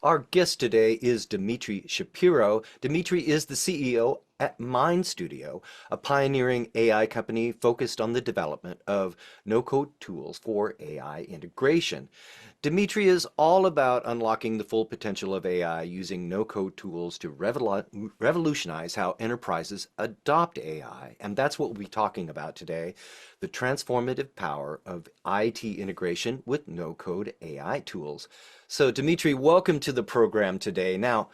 Our guest today is Dmitry Shapiro. Dmitry is the CEO at Mind Studio, a pioneering AI company focused on the development of no-code tools for AI integration. Dmitry is all about unlocking the full potential of AI using no-code tools to revolutionize how enterprises adopt AI. And that's what we'll be talking about today, the transformative power of IT integration with no-code AI tools. So, Dmitry, welcome to the program today. Now,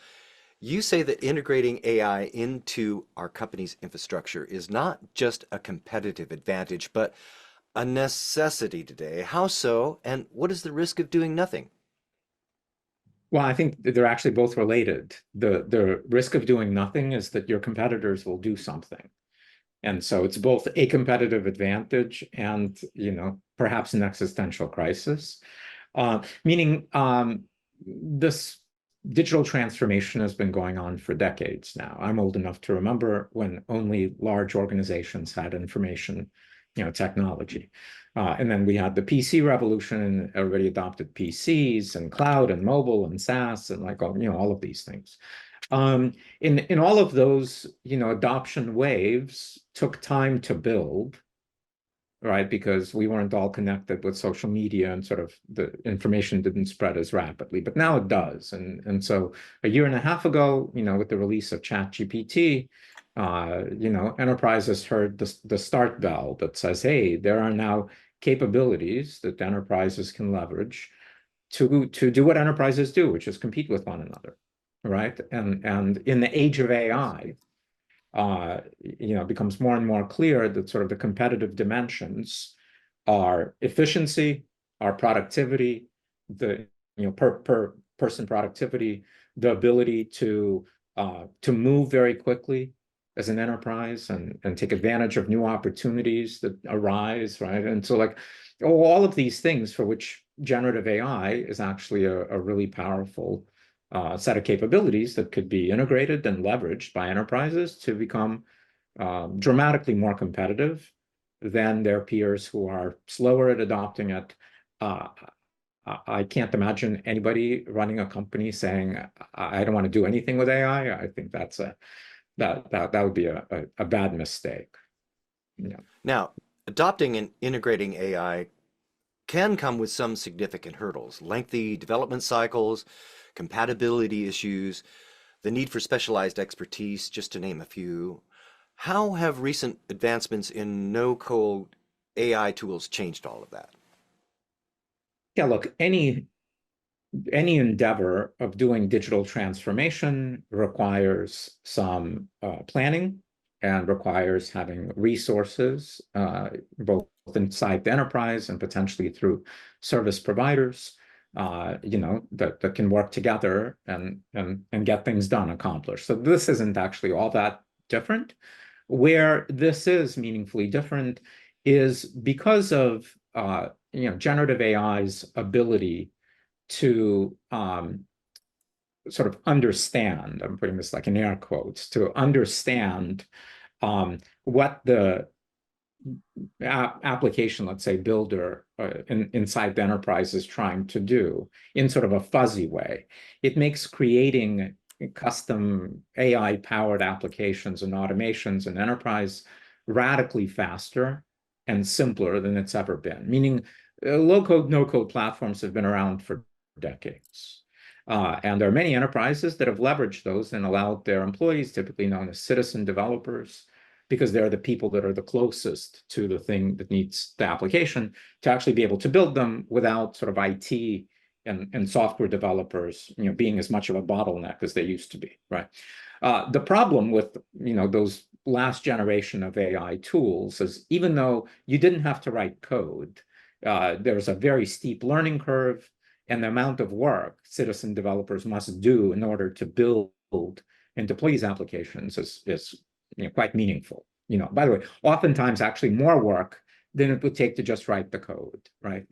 you say that integrating AI into our company's infrastructure is not just a competitive advantage, but a necessity today. How so? And what is the risk of doing nothing? Well, I think they're actually both related. The risk of doing nothing is that your competitors will do something. And so it's both a competitive advantage and, perhaps an existential crisis. Meaning this digital transformation has been going on for decades now. I'm old enough to remember when only large organizations had information, technology. And then we had the PC revolution, and everybody adopted PCs and cloud and mobile and SaaS and all of these things. In all of those, adoption waves took time to build, right? Because we weren't all connected with social media and sort of the information didn't spread as rapidly, but now it does. And so a year and a half ago, with the release of ChatGPT, enterprises heard the start bell that says, hey, there are now capabilities that enterprises can leverage to do what enterprises do, which is compete with one another, right? And in the age of AI, it becomes more and more clear that sort of the competitive dimensions are efficiency, our productivity, the per person productivity, the ability to move very quickly as an enterprise and take advantage of new opportunities that arise, right? And so all of these things for which generative AI is actually a really powerful set of capabilities that could be integrated and leveraged by enterprises to become dramatically more competitive than their peers who are slower at adopting it. I can't imagine anybody running a company saying, I don't want to do anything with AI. I think that would be a bad mistake. Yeah. Now, adopting and integrating AI can come with some significant hurdles, lengthy development cycles, compatibility issues, the need for specialized expertise, just to name a few. How have recent advancements in no-code AI tools changed all of that? Yeah, look, any endeavor of doing digital transformation requires some planning and requires having resources, both inside the enterprise and potentially through service providers, that can work together and get things done, accomplished. So this isn't actually all that different. Where this is meaningfully different is because of generative AI's ability to sort of understand, I'm putting this like in air quotes, to understand what the application, let's say, builder inside the enterprise is trying to do in sort of a fuzzy way. It makes creating custom AI-powered applications and automations in enterprise radically faster and simpler than it's ever been. Meaning, low-code, no-code platforms have been around for decades. And there are many enterprises that have leveraged those and allowed their employees, typically known as citizen developers, because they're the people that are the closest to the thing that needs the application, to actually be able to build them without sort of IT and software developers being as much of a bottleneck as they used to be, right? The problem with those last generation of AI tools is, even though you didn't have to write code, there's a very steep learning curve, and the amount of work citizen developers must do in order to build and deploy these applications is quite meaningful. By the way, oftentimes actually more work than it would take to just write the code, right?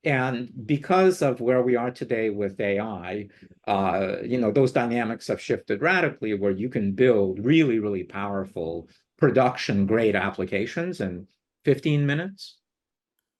And because of where we are today with AI, those dynamics have shifted radically, where you can build really, really powerful production-grade applications in 15 minutes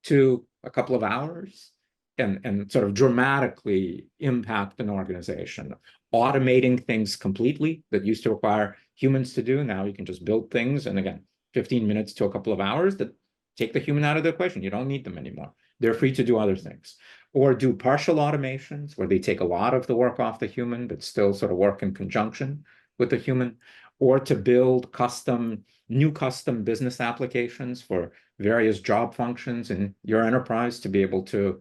to a couple of hours. and sort of dramatically impact an organization. Automating things completely that used to require humans to do. Now you can just build things, and again, 15 minutes to a couple of hours that take the human out of the equation. You don't need them anymore. They're free to do other things. Or do partial automations where they take a lot of the work off the human, but still sort of work in conjunction with the human. Or to build new custom business applications for various job functions in your enterprise to be able to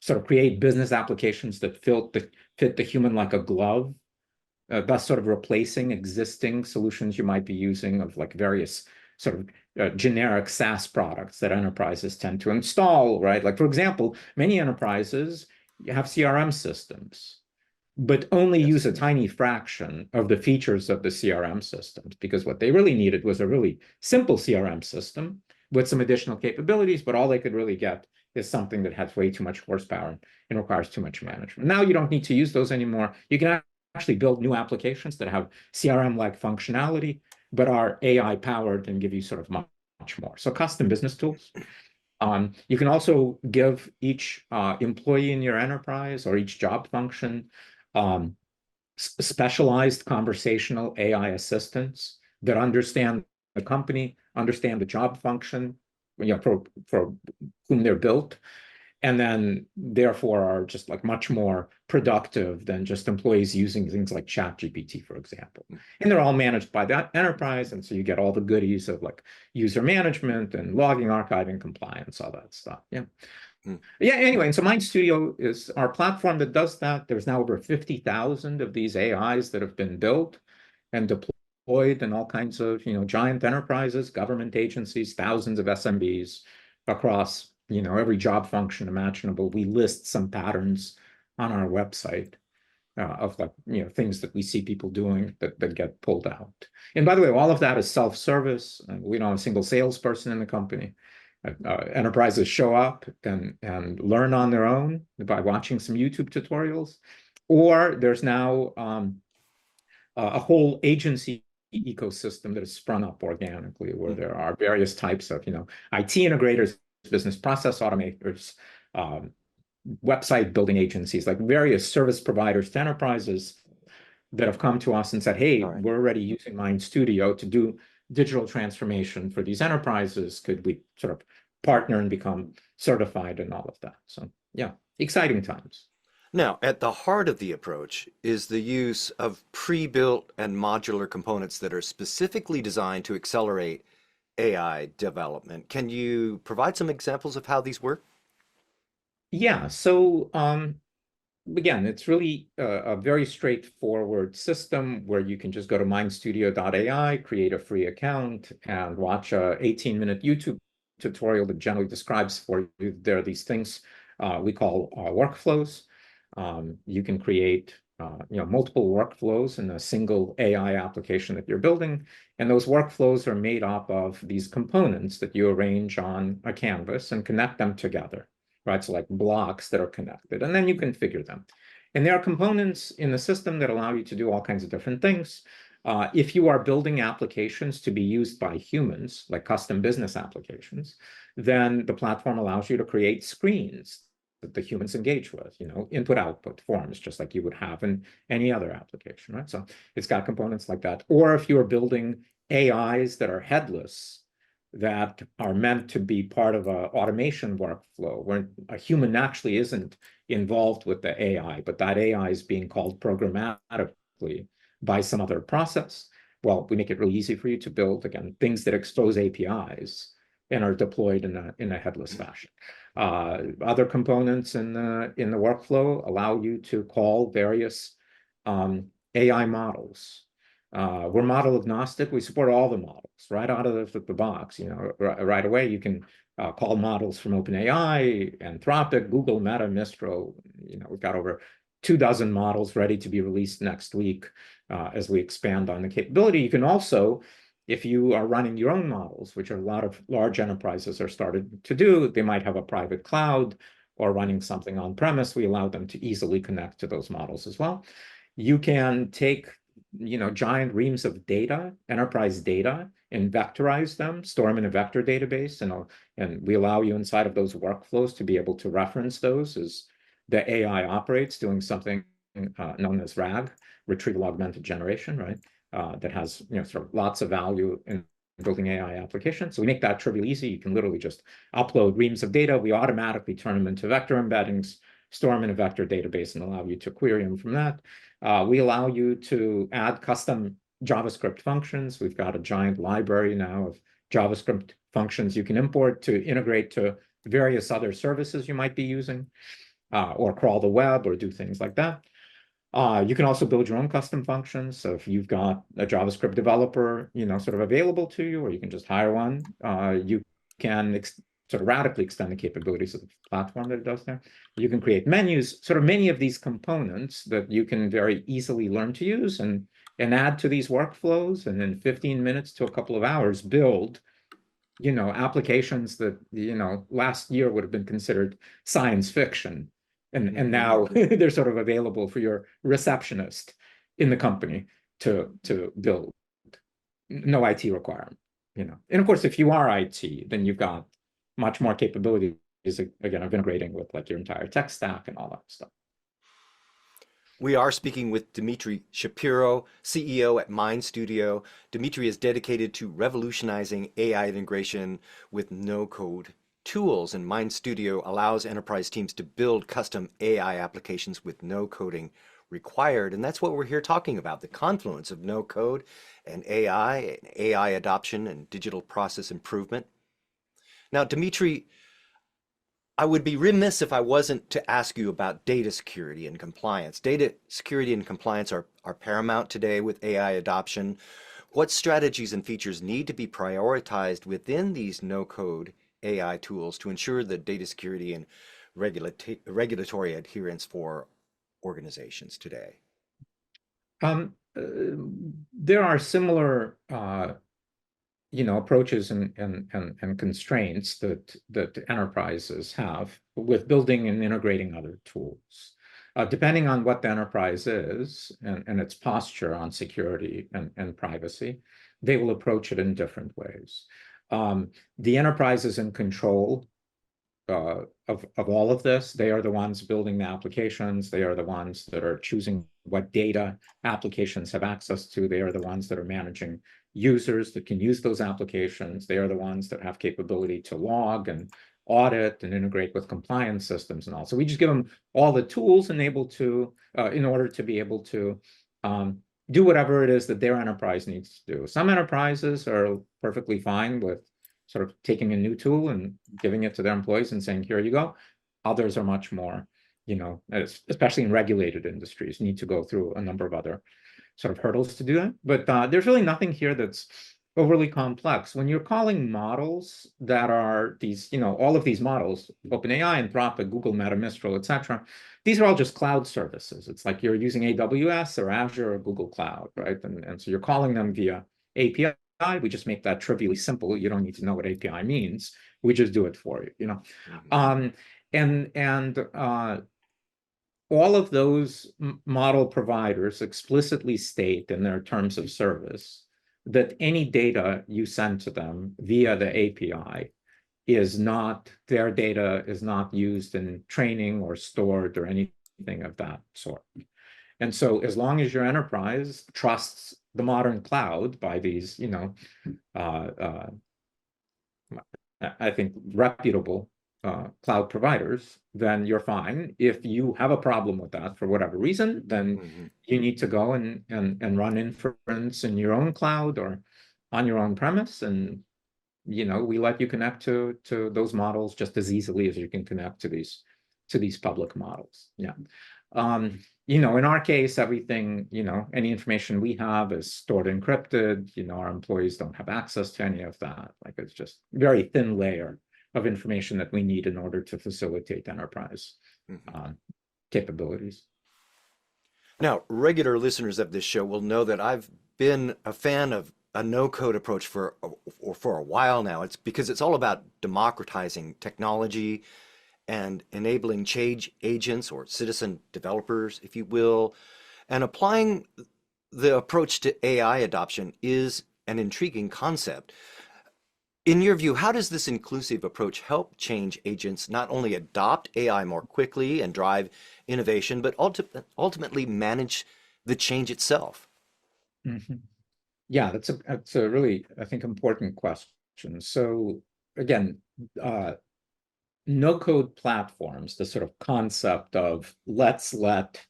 sort of create business applications that fit the human like a glove, thus sort of replacing existing solutions you might be using of like various sort of generic SaaS products that enterprises tend to install, right? Like, for example, many enterprises have CRM systems, but only use a tiny fraction of the features of the CRM systems, because what they really needed was a really simple CRM system with some additional capabilities, but all they could really get is something that has way too much horsepower and requires too much management. Now you don't need to use those anymore. You can actually build new applications that have CRM-like functionality, but are AI powered and give you sort of much more. So custom business tools. You can also give each employee in your enterprise or each job function specialized conversational AI assistants that understand the company, understand the job function, for whom they're built, and then therefore are just like much more productive than just employees using things like ChatGPT, for example. And they're all managed by that enterprise, and so you get all the goodies of like user management and logging, archiving, compliance, all that stuff. Yeah. Yeah, anyway, and so Mind Studio is our platform that does that. There's now over 50,000 of these AIs that have been built and deployed in all kinds of, giant enterprises, government agencies, thousands of SMBs across, every job function imaginable. We list some patterns on our website of like, things that we see people doing that get pulled out. And by the way, all of that is self-service. We don't have a single salesperson in the company. Enterprises show up and learn on their own by watching some YouTube tutorials, or there's now a whole agency ecosystem that is sprung up organically, where there are various types of IT integrators, business process automators, website building agencies, like various service providers to enterprises that have come to us and said, hey, we're already using Mind Studio to do digital transformation for these enterprises. Could we sort of partner and become certified and all of that? So yeah, exciting times. Now, at the heart of the approach is the use of pre-built and modular components that are specifically designed to accelerate AI development. Can you provide some examples of how these work? Yeah, so again, it's really a very straightforward system where you can just go to mindstudio.ai, create a free account, and watch a 18-minute YouTube tutorial that generally describes for you. There are these things we call workflows. You can create multiple workflows in a single AI application that you're building, and those workflows are made up of these components that you arrange on a canvas and connect them together, right? So like blocks that are connected, and then you configure them. And there are components in the system that allow you to do all kinds of different things. If you are building applications to be used by humans, like custom business applications, then the platform allows you to create screens that the humans engage with, input-output forms, just like you would have in any other application, right? So it's got components like that. Or if you're building AIs that are headless, that are meant to be part of an automation workflow where a human actually isn't involved with the AI, but that AI is being called programmatically by some other process. Well, we make it really easy for you to build, again, things that expose APIs and are deployed in a headless fashion. Other components in the workflow allow you to call various AI models. We're model agnostic. We support all the models right out of the box. Right away you can call models from OpenAI, Anthropic, Google, Meta, Mistral. We've got over 24 models ready to be released next week as we expand on the capability. You can also, if you are running your own models, which a lot of large enterprises are started to do, they might have a private cloud or running something on premise. We allow them to easily connect to those models as well. You can take giant reams of data, enterprise data, and vectorize them, store them in a vector database, and we allow you inside of those workflows to be able to reference those as the AI operates, doing something known as RAG, retrieval augmented generation, right? That has sort of lots of value in building AI applications. So we make that trivial easy. You can literally just upload reams of data. We automatically turn them into vector embeddings, store them in a vector database, and allow you to query them from that. We allow you to add custom JavaScript functions. We've got a giant library now of JavaScript functions you can import to integrate to various other services you might be using, or crawl the web or do things like that. You can also build your own custom functions. So if you've got a JavaScript developer, sort of available to you, or you can just hire one, you can sort of radically extend the capabilities of the platform that it does there. You can create menus, sort of many of these components that you can very easily learn to use and add to these workflows, and in 15 minutes to a couple of hours, build applications that last year would have been considered science fiction. And now they're sort of available for your receptionist in the company to build. No IT requirement, And of course, if you are IT, then you've got much more capabilities, again, of integrating with like your entire tech stack and all that stuff. We are speaking with Dmitry Shapiro, CEO at Mind Studio. Dmitry is dedicated to revolutionizing AI integration with no-code tools, and Mind Studio allows enterprise teams to build custom AI applications with no coding required. And that's what we're here talking about, the confluence of no code and AI adoption and digital process improvement. Now, Dmitry, I would be remiss if I wasn't to ask you about data security and compliance. Data security and compliance are paramount today with AI adoption. What strategies and features need to be prioritized within these no-code AI tools to ensure the data security and regulatory adherence for organizations today? There are similar approaches and constraints that enterprises have with building and integrating other tools. Depending on what the enterprise is and its posture on security and privacy, they will approach it in different ways. The enterprise is in control of all of this. They are the ones building the applications. They are the ones that are choosing what data applications have access to. They are the ones that are managing users that can use those applications. They are the ones that have capability to log and audit and integrate with compliance systems and all. So we just give them all the tools in order to be able to do whatever it is that their enterprise needs to do. Some enterprises are perfectly fine with sort of taking a new tool and giving it to their employees and saying, here you go. Others are much more, especially in regulated industries, need to go through a number of other sort of hurdles to do that. But there's really nothing here that's overly complex. When you're calling models that are these, all of these models, OpenAI, Anthropic, Google, Meta, Mistral, etc., these are all just cloud services. It's like you're using AWS or Azure or Google Cloud, right? And so you're calling them via API. We just make that trivially simple. You don't need to know what API means. We just do it for you, And all of those model providers explicitly state in their terms of service that any data you send to them via the API their data is not used in training or stored or anything of that sort. And so as long as your enterprise trusts the modern cloud by these, I think reputable cloud providers, then you're fine. If you have a problem with that for whatever reason, then you need to go and run inference in your own cloud or on your own premise. And, we let you connect to those models just as easily as you can connect to these public models. Yeah. In our case, everything, any information we have is stored encrypted. Our employees don't have access to any of that. Like it's just very thin layer of information that we need in order to facilitate enterprise capabilities. Now, regular listeners of this show will know that I've been a fan of a no-code approach for a while now. It's because it's all about democratizing technology and enabling change agents or citizen developers, if you will. And applying the approach to AI adoption is an intriguing concept. In your view, how does this inclusive approach help change agents not only adopt AI more quickly and drive innovation, but ultimately manage the change itself? Mhm. Yeah, that's a really, I think, important question. So again, uh, no code platforms, the sort of concept of let's let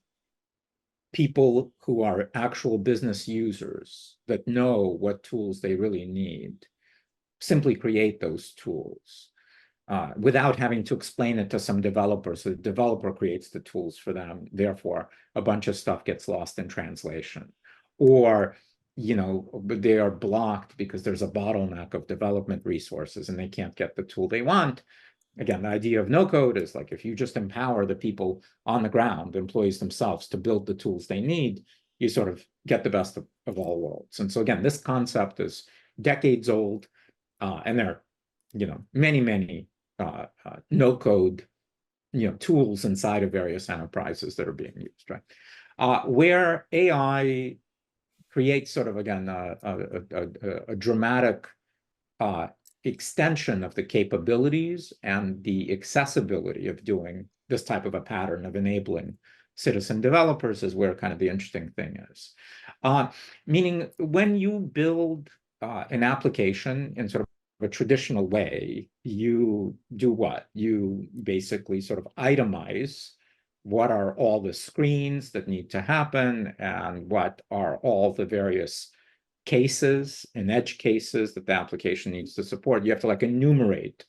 people who are actual business users that know what tools they really need simply create those tools without having to explain it to some developer. So the developer creates the tools for them. Therefore, a bunch of stuff gets lost in translation. Or, they are blocked because there's a bottleneck of development resources and they can't get the tool they want. Again, the idea of no code is like if you just empower the people on the ground, the employees themselves, to build the tools they need, you sort of get the best of all worlds. And so again, this concept is decades old, and there are, many, many no code, tools inside of various enterprises that are being used, right? Where AI creates sort of, again, a dramatic uh, extension of the capabilities and the accessibility of doing this type of a pattern of enabling citizen developers is where kind of the interesting thing is. Uh, Meaning when you build an application in sort of a traditional way, you do what? You basically sort of itemize what are all the screens that need to happen and what are all the various cases and edge cases that the application needs to support. You have to like enumerate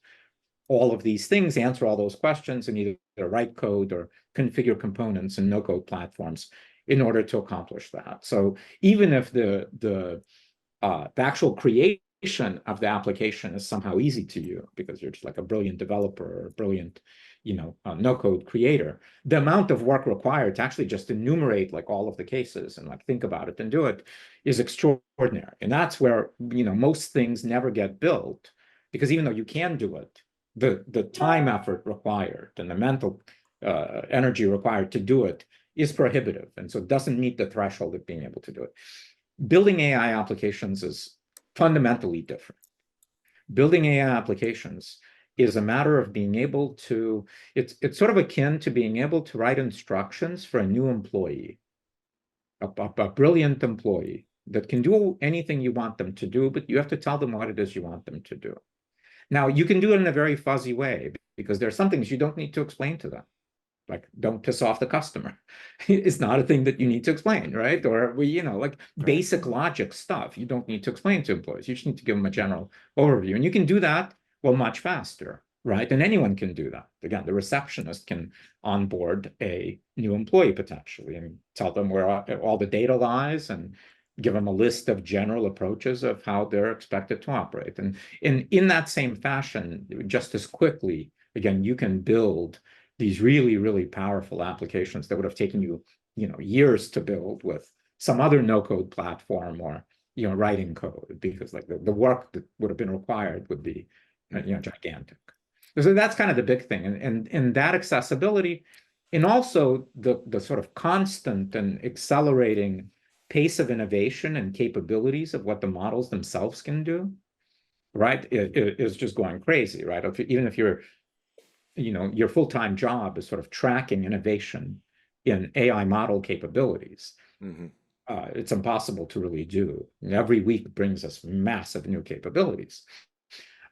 all of these things, answer all those questions, and either write code or configure components in no-code platforms in order to accomplish that. So even if the actual creation of the application is somehow easy to you because you're just like a brilliant developer or a brilliant, no-code creator, the amount of work required to actually just enumerate like all of the cases and like think about it and do it is extraordinary. And that's where, most things never get built because even though you can do it, the time effort required and the mental energy required to do it is prohibitive. And so it doesn't meet the threshold of being able to do it. Building AI applications is fundamentally different. Building AI applications is a matter of being able to, it's sort of akin to being able to write instructions for a new employee, a brilliant employee that can do anything you want them to do, but you have to tell them what it is you want them to do. Now, you can do it in a very fuzzy way because there are some things you don't need to explain to them. Like, don't piss off the customer. It's not a thing that you need to explain, right? Or like Right. basic logic stuff you don't need to explain to employees. You just need to give them a general overview. And you can do that, well, much faster, right? And anyone can do that. Again, the receptionist can onboard a new employee potentially and tell them where all the data lies and give them a list of general approaches of how they're expected to operate. And in that same fashion, just as quickly, again, you can build these really, really powerful applications that would have taken you, years to build with some other no-code platform or, writing code, because like the work that would have been required would be, gigantic. So that's kind of the big thing. And that accessibility, and also the sort of constant and accelerating pace of innovation and capabilities of what the models themselves can do, right, is just going crazy, right? Even if you're your full-time job is sort of tracking innovation in AI model capabilities. Hmm. It's impossible to really do. Every week brings us massive new capabilities.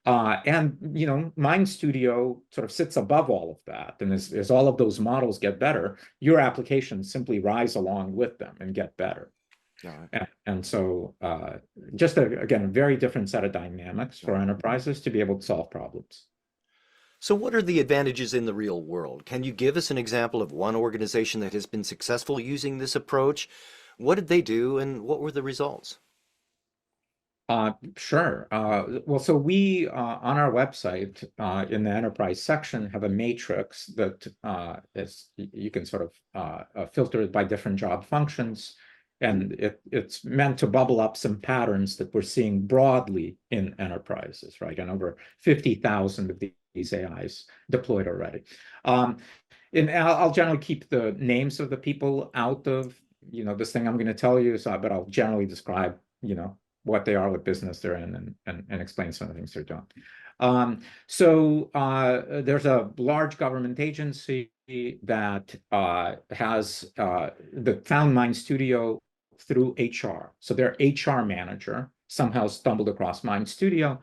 And Mind Studio sort of sits above all of that. And as all of those models get better, your applications simply rise along with them and get better. All right. And so just again, a very different set of dynamics for Right. enterprises to be able to solve problems. So, what are the advantages in the real world? Can you give us an example of one organization that has been successful using this approach? What did they do and what were the results? Sure. Well, so we on our website in the enterprise section have a matrix that is you can sort of filter it by different job functions, and it's meant to bubble up some patterns that we're seeing broadly in enterprises, right? And over 50,000 of these AIs deployed already. And I'll generally keep the names of the people out of this thing I'm going to tell you, but I'll generally describe what they are, what business they're in, and explain some of the things they're doing. So there's a large government agency that that found Mind Studio through HR. So their HR manager somehow stumbled across Mind Studio.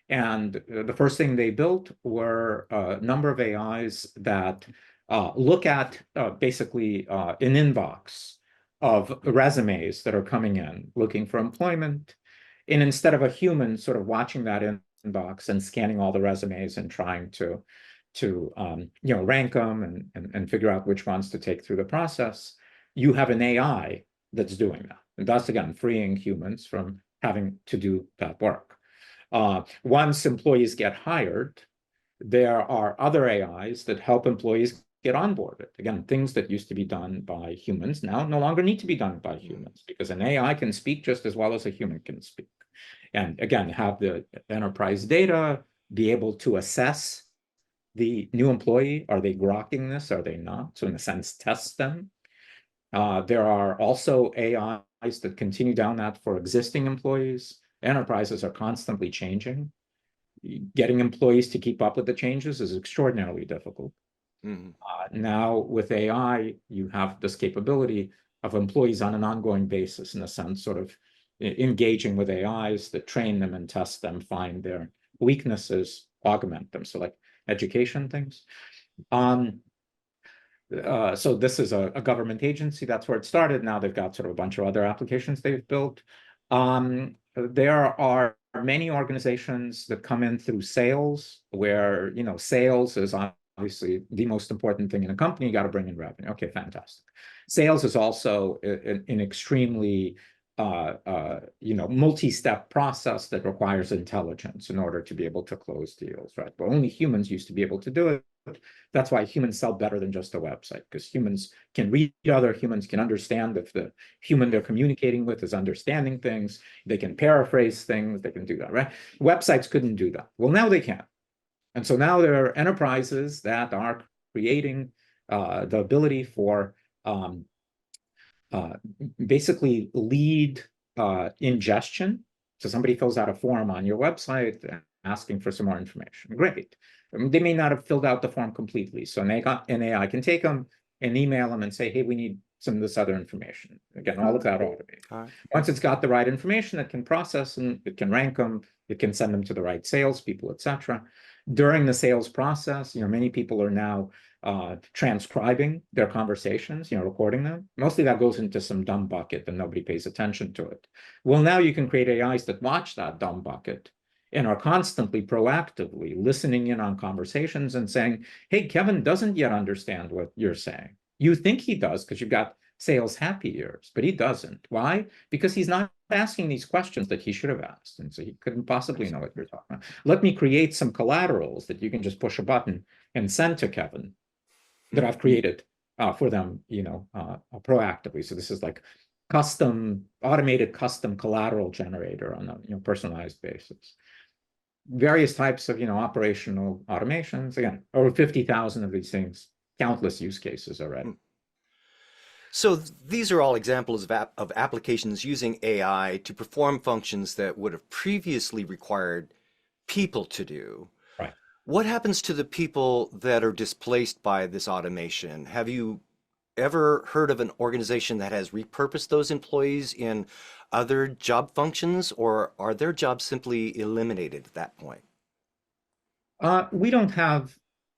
And the first thing they built were a number of AIs that look at basically an inbox of resumes that are coming in looking for employment. And instead of a human sort of watching that inbox and scanning all the resumes and trying to rank them and figure out which ones to take through the process, you have an AI that's doing that. And thus, again, freeing humans from having to do that work. Once employees get hired, there are other AIs that help employees get onboarded. Again, things that used to be done by humans now no longer need to be done by humans, because an AI can speak just as well as a human can speak. And again, have the enterprise data, be able to assess the new employee. Are they grokking this? Are they not? So in a sense, test them. There are also AIs that continue down that for existing employees. Enterprises are constantly changing. Getting employees to keep up with the changes is extraordinarily difficult. Mm-hmm. Now with AI, you have this capability of employees on an ongoing basis, in a sense, sort of engaging with AIs that train them and test them, find their weaknesses, augment them. So like education things. So this is a government agency. That's where it started. Now they've got sort of a bunch of other applications they've built. There are many organizations that come in through sales, where sales is obviously the most important thing in a company. You got to bring in revenue. Okay, fantastic. Sales is also an extremely multi-step process that requires intelligence in order to be able to close deals, right? But only humans used to be able to do it. That's why humans sell better than just a website, because humans can read other humans, can understand if the human they're communicating with is understanding things. They can paraphrase things. They can do that, right? Websites couldn't do that. Well, now they can. And so now there are enterprises that are creating the ability for basically lead ingestion. So somebody fills out a form on your website asking for some more information. Great. They may not have filled out the form completely. So an AI can take them and email them and say, hey, we need some of this other information. Again, all of that automated. Right. Once it's got the right information, it can process and it can rank them. It can send them to the right salespeople, etc. During the sales process, many people are now transcribing their conversations, recording them. Mostly that goes into some dumb bucket and nobody pays attention to it. Well, now you can create AIs that watch that dumb bucket and are constantly proactively listening in on conversations and saying, hey, Kevin doesn't yet understand what you're saying. You think he does because you've got sales happy ears, but he doesn't. Why? Because he's not asking these questions that he should have asked. And so he couldn't possibly know what you're talking about. Let me create some collaterals that you can just push a button and send to Kevin that I've created for them, proactively. So this is like automated custom collateral generator on a personalized basis. Various types of operational automations. Again, over 50,000 of these things, countless use cases already. So these are all examples of applications using AI to perform functions that would have previously required people to do. Right. What happens to the people that are displaced by this automation? Have you ever heard of an organization that has repurposed those employees in other job functions, or are their jobs simply eliminated at that point? We don't have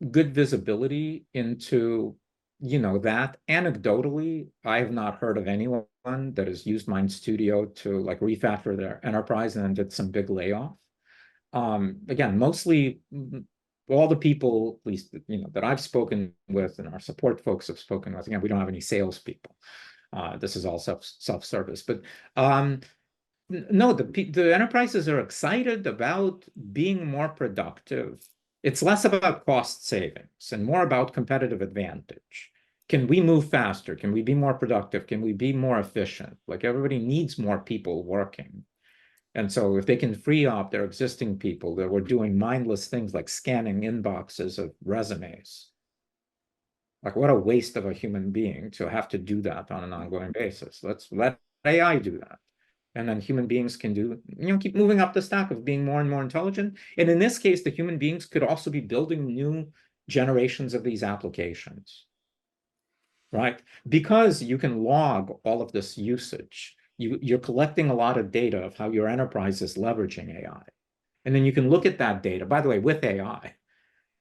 good visibility into, that. Anecdotally, I have not heard of anyone that has used Mind Studio to like refactor their enterprise and then did some big layoff. Again, mostly all the people, at least, that I've spoken with and our support folks have spoken with, again, we don't have any salespeople. This is all self-service, but no, the enterprises are excited about being more productive. It's less about cost savings and more about competitive advantage. Can we move faster? Can we be more productive? Can we be more efficient? Like everybody needs more people working. And so if they can free up their existing people that were doing mindless things like scanning inboxes of resumes, like what a waste of a human being to have to do that on an ongoing basis. Let's let AI do that. And then human beings can keep moving up the stack of being more and more intelligent. And in this case, the human beings could also be building new generations of these applications, right? Because you can log all of this usage. You're collecting a lot of data of how your enterprise is leveraging AI. And then you can look at that data, by the way, with AI,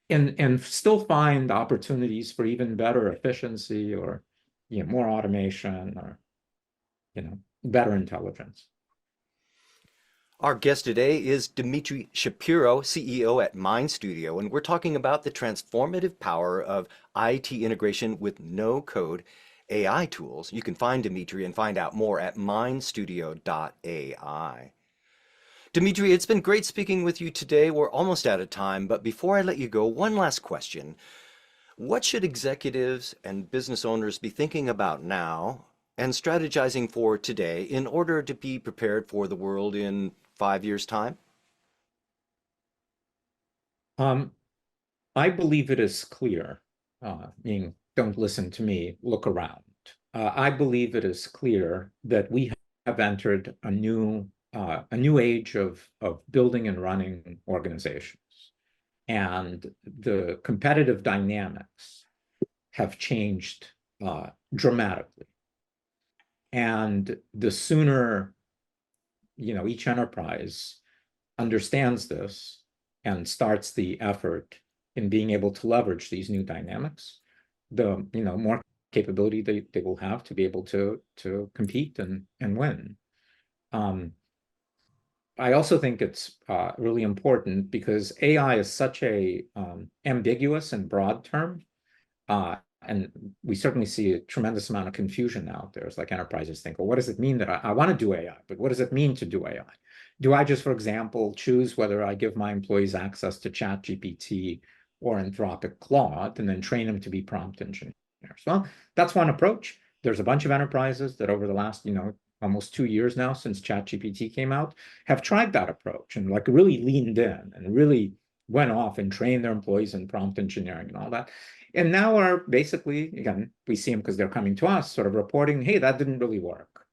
and still find opportunities for even better efficiency or more automation or better intelligence. Our guest today is Dmitry Shapiro, CEO at Mind Studio, and we're talking about the transformative power of IT integration with no-code AI tools. You can find Dmitry and find out more at mindstudio.ai. Dmitry, it's been great speaking with you today. We're almost out of time, but before I let you go, one last question. What should executives and business owners be thinking about now and strategizing for today in order to be prepared for the world in 5 years' time? I believe it is clear, meaning don't listen to me, look around. I believe it is clear that we have entered a new age of building and running organizations. And the competitive dynamics have changed dramatically. And the sooner each enterprise understands this and starts the effort in being able to leverage these new dynamics, the more capability they will have to be able to compete and win. I also think it's really important because AI is such a ambiguous and broad term. And we certainly see a tremendous amount of confusion out there. It's like enterprises think, well, what does it mean that I want to do AI? But what does it mean to do AI? Do I just, for example, choose whether I give my employees access to ChatGPT or Anthropic Claude and then train them to be prompt engineers? Well, that's one approach. There's a bunch of enterprises that over the last, almost 2 years now since ChatGPT came out, have tried that approach and like really leaned in and really went off and trained their employees in prompt engineering and all that. And now are basically, again, we see them because they're coming to us, sort of reporting, hey, that didn't really work.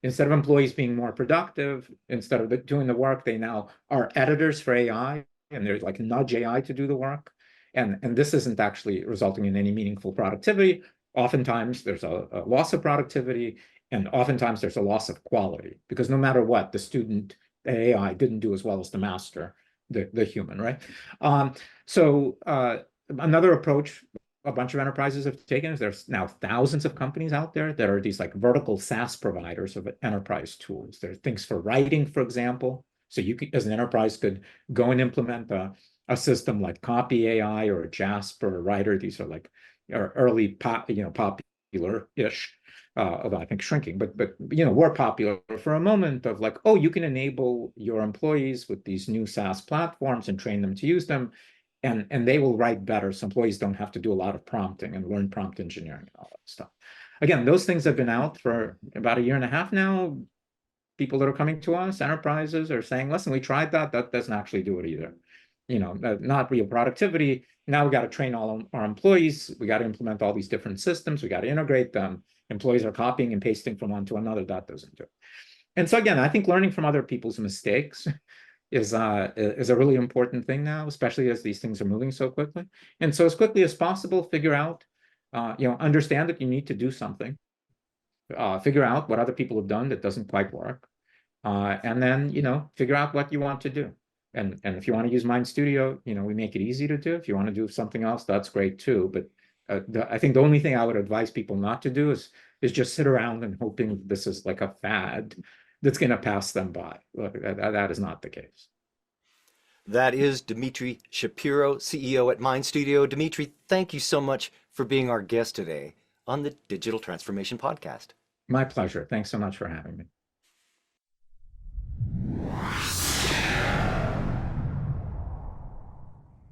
Instead of employees being more productive, instead of doing the work, they now are editors for AI, and they're like nudge AI to do the work. And this isn't actually resulting in any meaningful productivity. Oftentimes there's a loss of productivity, and oftentimes there's a loss of quality, because no matter what, the student, the AI didn't do as well as the master, the human, right? Another approach a bunch of enterprises have taken is there's now thousands of companies out there that are these like vertical SaaS providers of enterprise tools. There are things for writing, for example. So you could, as an enterprise, could go and implement a system like Copy AI or Jasper or Writer. These are like early popular-ish, although I think shrinking, but were popular for a moment of like, oh, you can enable your employees with these new SaaS platforms and train them to use them. And they will write better, so employees don't have to do a lot of prompting and learn prompt engineering and all that stuff. Again, those things have been out for about 1.5 years now. People that are coming to us, enterprises, are saying, listen, we tried that. That doesn't actually do it either. Not real productivity. Now we got to train all our employees. We got to implement all these different systems. We got to integrate them. Employees are copying and pasting from one to another. That doesn't do it. And so again, I think learning from other people's mistakes is a really important thing now, especially as these things are moving so quickly. And so as quickly as possible, figure out, understand that you need to do something, figure out what other people have done that doesn't quite work, and then, figure out what you want to do. And if you want to use Mind Studio, we make it easy to do. If you want to do something else, that's great too. But I think the only thing I would advise people not to do is just sit around and hoping this is like a fad that's going to pass them by. Look, that is not the case. That is Dmitry Shapiro, CEO at Mind Studio. Dmitry, thank you so much for being our guest today on the Digital Transformation Podcast. My pleasure. Thanks so much for having me.